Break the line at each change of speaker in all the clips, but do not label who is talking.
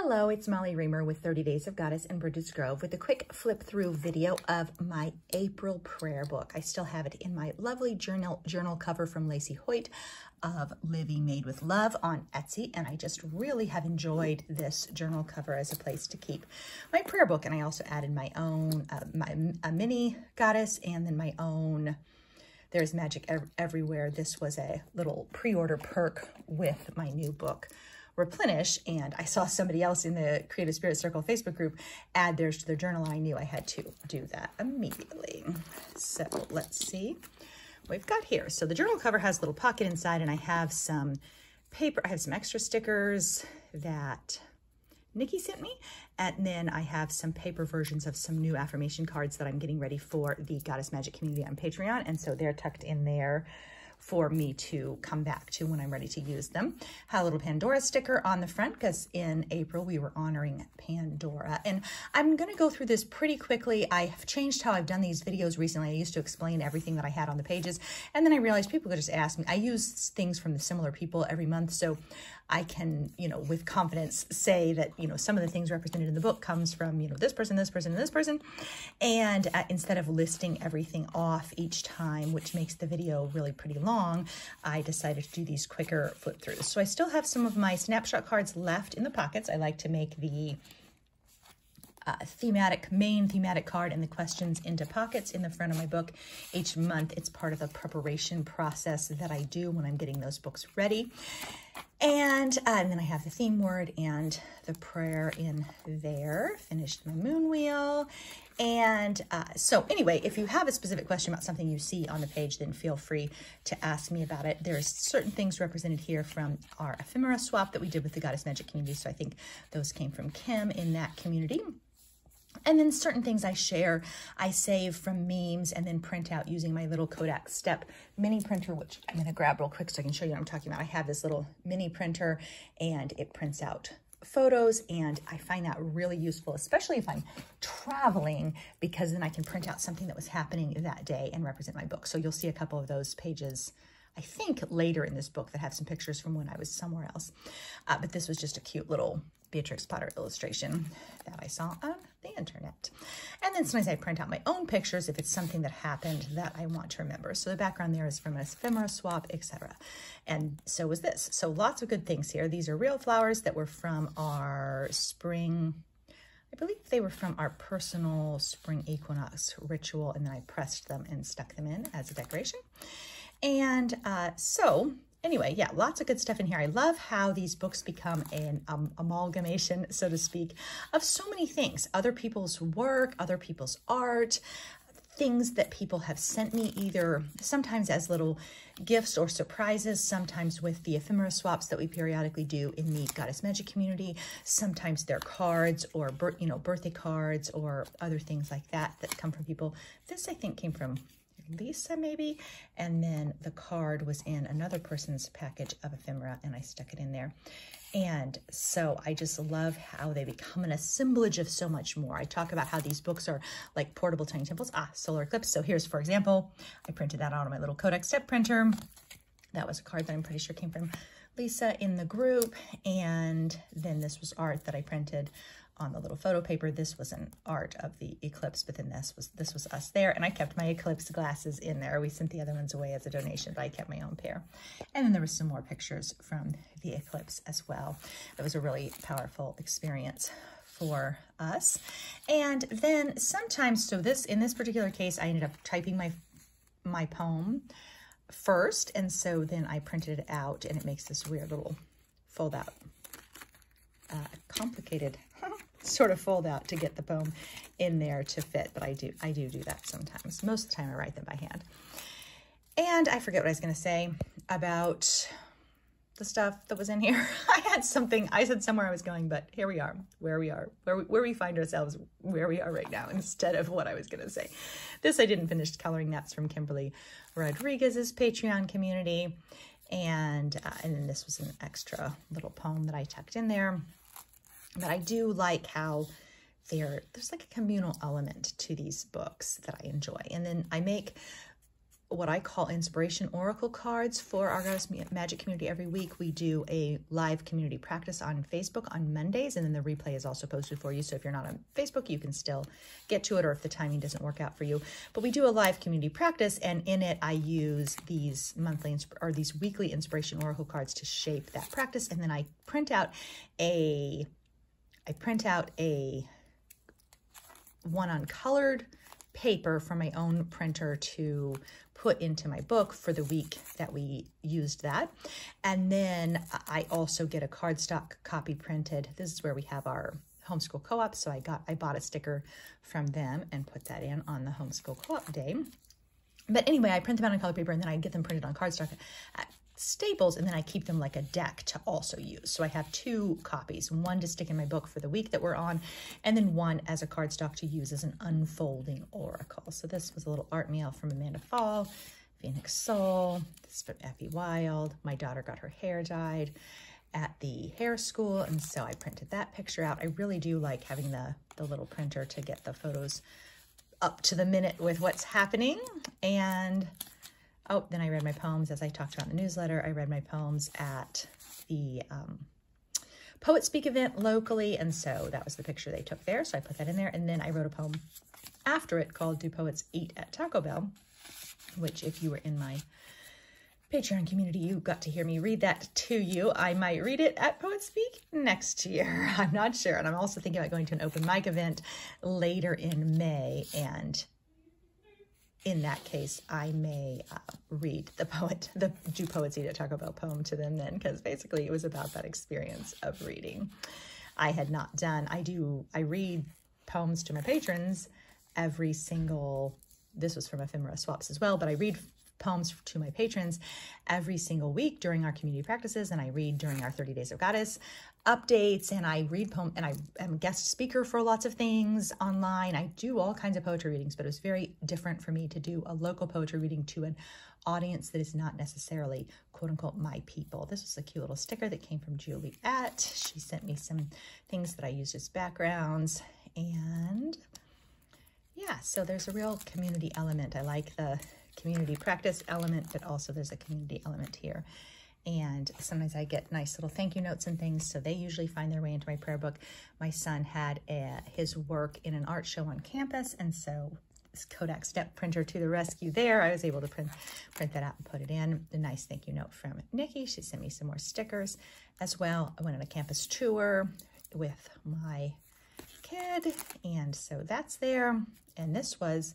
Hello, it's Molly Reamer with 30 Days of Goddess in Bridges Grove with a quick flip through video of my April prayer book. I still have it in my lovely journal cover from Lacey Hoyt of Living Made with Love on Etsy, and I just really have enjoyed this journal cover as a place to keep my prayer book. And I also added my own a mini goddess and then my own There's Magic Everywhere. This was a little pre-order perk with my new book Replenish, and I saw somebody else in the Creative Spirit Circle Facebook group add theirs to their journal, and I knew I had to do that immediately. So let's see what we've got here. So the journal cover has a little pocket inside, and I have some paper. I have some extra stickers that Nikki sent me, and then I have some paper versions of some new affirmation cards that I'm getting ready for the Goddess Magic community on Patreon, and so they're tucked in there for me to come back to when I'm ready to use them. Had a little Pandora sticker on the front because in April we were honoring Pandora. And I'm gonna go through this pretty quickly. I've changed how I've done these videos recently. I used to explain everything that I had on the pages, and then I realized people could just ask me. I use things from the similar people every month, so I can, with confidence say that, some of the things represented in the book comes from, this person, this person, and this person. And instead of listing everything off each time, which makes the video really pretty long, I decided to do these quicker flip throughs. So I still have some of my snapshot cards left in the pockets. I like to make the main thematic card and the questions into pockets in the front of my book each month. It's part of the preparation process that I do when I'm getting those books ready. And then I have the theme word and the prayer in there. Finished my moon wheel. And so anyway, if you have a specific question about something you see on the page, then feel free to ask me about it. There's certain things represented here from our ephemera swap that we did with the Goddess Magic community. So I think those came from Kim in that community. And then certain things I share, I save from memes and then print out using my little Kodak Step mini printer, which I'm going to grab real quick so I can show you what I'm talking about. I have this little mini printer and it prints out photos, and I find that really useful, especially if I'm traveling, because then I can print out something that was happening that day and represent my book. So you'll see a couple of those pages, I think, later in this book that have some pictures from when I was somewhere else. But this was just a cute little Beatrix Potter illustration that I saw on the internet. And then sometimes I print out my own pictures if it's something that happened that I want to remember. So the background there is from an ephemera swap, etc. And so was this. So lots of good things here. These are real flowers that were from our spring, I believe they were from our personal spring equinox ritual, and then I pressed them and stuck them in as a decoration. And so anyway, yeah, lots of good stuff in here. I love how these books become an amalgamation, so to speak, of so many things. Other people's work, other people's art, things that people have sent me, either sometimes as little gifts or surprises, sometimes with the ephemera swaps that we periodically do in the Goddess Magic community. Sometimes they're cards or, birthday cards or other things like that that come from people. This, I think, came from Lisa maybe, and then the card was in another person's package of ephemera, and I stuck it in there. And so I just love how they become an assemblage of so much more. I talk about how these books are like portable tiny temples. Solar eclipse. So here's, for example, I printed that out on my little Kodak Step printer. That was a card that I'm pretty sure came from Lisa in the group. And then this was art that I printed on the little photo paper. This was an art of the eclipse, but then this was us there, and I kept my eclipse glasses in there. We sent the other ones away as a donation, but I kept my own pair. And then there was some more pictures from the eclipse as well. It was a really powerful experience for us. And then sometimes, so in this particular case, I ended up typing my poem first, and so then I printed it out, and it makes this weird little fold out, complicated sort of fold out to get the poem in there to fit, but I do that sometimes. Most of the time I write them by hand. And I forget what I was going to say about the stuff that was in here. I said somewhere I was going, but here we are, where we find ourselves, where we are right now, instead of what I was going to say. This I didn't finish coloring. That's from Kimberly Rodriguez's Patreon community. And then this was an extra little poem that I tucked in there. But I do like how there's like a communal element to these books that I enjoy. And then I make what I call inspiration oracle cards for our Goddess Magic community. Every week we do a live community practice on Facebook on Mondays, and then the replay is also posted for you. So if you're not on Facebook, you can still get to it, or if the timing doesn't work out for you. But we do a live community practice, and in it I use these these weekly inspiration oracle cards to shape that practice, and then I print out a one on colored paper from my own printer to put into my book for the week that we used that. And then I also get a cardstock copy printed. This is where we have our homeschool co-op. So I bought a sticker from them and put that in on the homeschool co-op day. But anyway, I print them out on colored paper, and then I get them printed on cardstock at Staples, and then I keep them like a deck to also use. So I have 2 copies, one to stick in my book for the week that we're on, and then one as a cardstock to use as an unfolding oracle. So this was a little art mail from Amanda Fall, Phoenix Soul. This is from Effie Wild. My daughter got her hair dyed at the hair school, and so I printed that picture out. I really do like having the little printer to get the photos up to the minute with what's happening. And oh, then I read my poems, as I talked about in the newsletter. I read my poems at the Poet Speak event locally, and so that was the picture they took there, so I put that in there. And then I wrote a poem after it called Do Poets Eat at Taco Bell, which if you were in my Patreon community, you got to hear me read that to you. I might read it at Poet Speak next year. I'm not sure. And I'm also thinking about going to an open mic event later in May, and in that case, I may read the Do Poets Eat at Taco Bell poem to them then, because basically it was about that experience of reading. I had not done, I read poems to my patrons every single, this was from Ephemera Swaps as well, but I read poems to my patrons every single week during our community practices, and I read during our 30 Days of Goddess updates, and I read poem, and I am a guest speaker for lots of things online. I do all kinds of poetry readings, but it was very different for me to do a local poetry reading to an audience that is not necessarily quote unquote my people. This was a cute little sticker that came from Juliet. She sent me some things that I used as backgrounds, and yeah, so there's a real community element. I like the community practice element, but also there's a community element here. And sometimes I get nice little thank you notes and things, so they usually find their way into my prayer book. My son had his work in an art show on campus, and so this Kodak step printer to the rescue there. I was able to print that out and put it in. A nice thank you note from Nikki. She sent me some more stickers as well. I went on a campus tour with my kid, and so that's there. And this was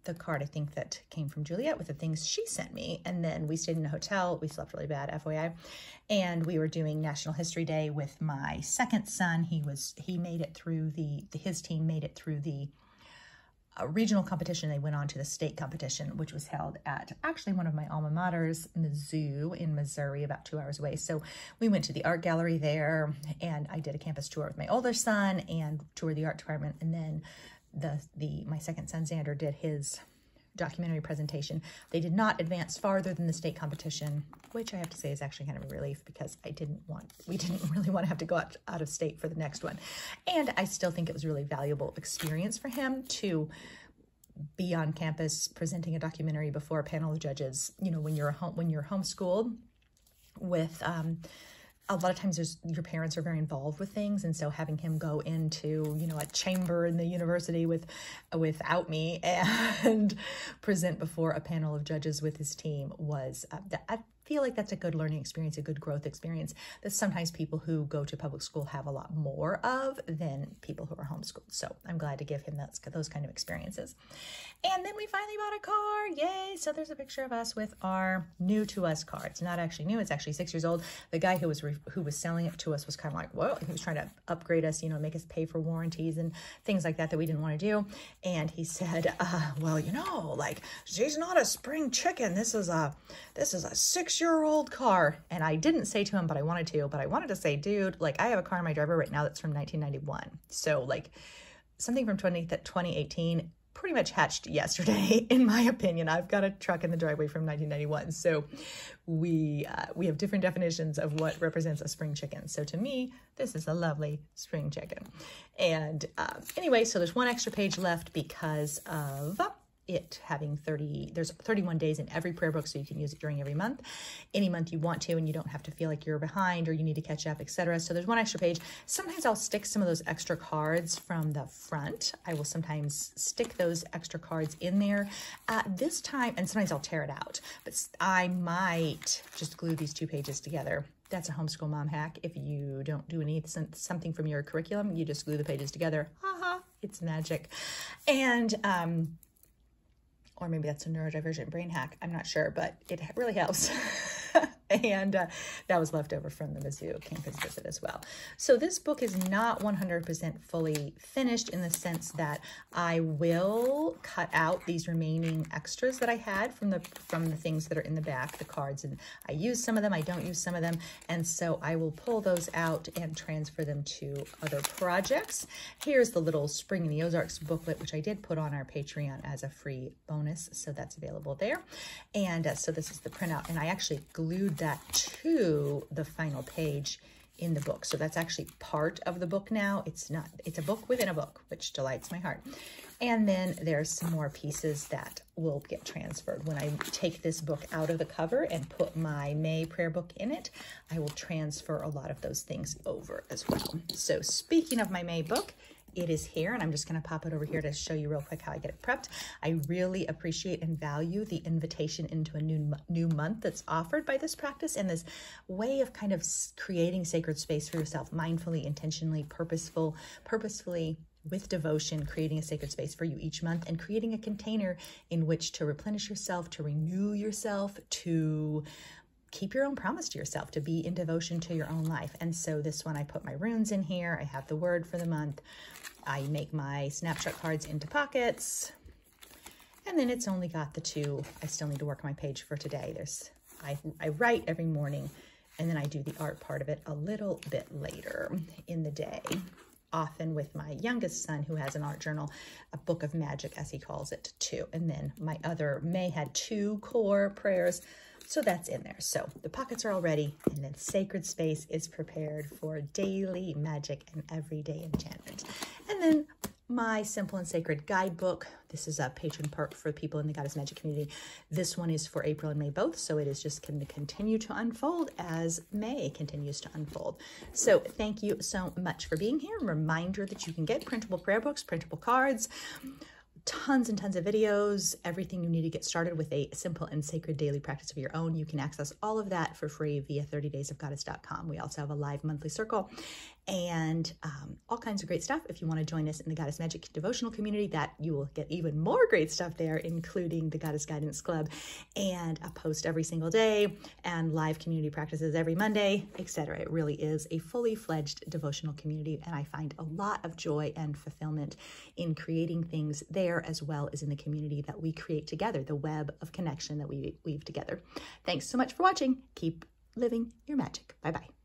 the card, I think, that came from Juliet with the things she sent me. And then we stayed in a hotel. We slept really bad, FYI. And we were doing National History Day with my second son. He made it through his team made it through the regional competition. They went on to the state competition, which was held at actually one of my alma maters, Mizzou in Missouri, about 2 hours away. So we went to the art gallery there, and I did a campus tour with my older son and toured the art department. And then my second son, Xander, did his documentary presentation. They did not advance farther than the state competition, which I have to say is actually kind of a relief, because we didn't really want to have to go out of state for the next one. And I still think it was a really valuable experience for him to be on campus presenting a documentary before a panel of judges. You know, when you're homeschooled with, a lot of times your parents are very involved with things, and so having him go into, you know, a chamber in the university without me and present before a panel of judges with his team was, I feel like that's a good learning experience, a good growth experience that sometimes people who go to public school have a lot more of than people who are homeschooled. So I'm glad to give him those kind of experiences. And then we finally bought a car. Yay. So there's a picture of us with our new to us car. It's not actually new. It's actually 6 years old. The guy who was selling it to us was kind of like, well, he was trying to upgrade us, you know, make us pay for warranties and things like that we didn't want to do. And he said, well, you know, like, she's not a spring chicken. This is a 6-year-old car. And I didn't say to him, but I wanted to say, dude, like, I have a car in my driveway right now that's from 1991. So like something from 2018 pretty much hatched yesterday, in my opinion. I've got a truck in the driveway from 1991. So we have different definitions of what represents a spring chicken. So to me, this is a lovely spring chicken. And anyway, so there's one extra page left because of it having there's 31 days in every prayer book, so you can use it during every month, any month you want to, and you don't have to feel like you're behind or you need to catch up, etc. So there's one extra page. Sometimes I'll stick some of those extra cards from the front. I will sometimes stick those extra cards in there this time, and sometimes I'll tear it out, but I might just glue these 2 pages together. That's a homeschool mom hack. If you don't do something from your curriculum, you just glue the pages together. Haha, it's magic. And or maybe that's a neurodivergent brain hack. I'm not sure, but it really helps. And that was left over from the Mizzou campus visit as well. So this book is not 100% fully finished in the sense that I will cut out these remaining extras that I had from the things that are in the back, the cards, and I use some of them, I don't use some of them, and so I will pull those out and transfer them to other projects. Here's the little Spring in the Ozarks booklet, which I did put on our Patreon as a free bonus, so that's available there. And so this is the printout, and I actually glued that to the final page in the book. So that's actually part of the book now. It's a book within a book, which delights my heart. And then there's some more pieces that will get transferred. When I take this book out of the cover and put my May prayer book in it, I will transfer a lot of those things over as well. So speaking of my May book, it is here, and I'm just going to pop it over here to show you real quick how I get it prepped. I really appreciate and value the invitation into a new month that's offered by this practice, and this way of kind of creating sacred space for yourself, mindfully, intentionally, purposefully, with devotion, creating a sacred space for you each month, and creating a container in which to replenish yourself, to renew yourself, to keep your own promise to yourself, to be in devotion to your own life. And so this one, I put my runes in here. I have the word for the month. I make my snapshot cards into pockets. And then it's only got the 2. I still need to work my page for today. I write every morning, and then I do the art part of it a little bit later in the day, often with my youngest son, who has an art journal, a book of magic, as he calls it, too. And then my other May had 2 core prayers, so that's in there. So the pockets are all ready, and then sacred space is prepared for daily magic and everyday enchantment. And then my Simple and Sacred Guidebook. This is a patron perk for people in the Goddess Magic community. This one is for April and May both, so it is just going to continue to unfold as May continues to unfold. So thank you so much for being here. Reminder that you can get printable prayer books, printable cards, tons and tons of videos, everything you need to get started with a simple and sacred daily practice of your own. You can access all of that for free via 30daysofgoddess.com. We also have a live monthly circle and all kinds of great stuff. If you want to join us in the Goddess Magic devotional community, that you will get even more great stuff there, including the Goddess Guidance Club and a post every single day and live community practices every Monday, etc. It really is a fully fledged devotional community, and I find a lot of joy and fulfillment in creating things there as well as in the community that we create together, the web of connection that we weave together. Thanks so much for watching. Keep living your magic. Bye-bye.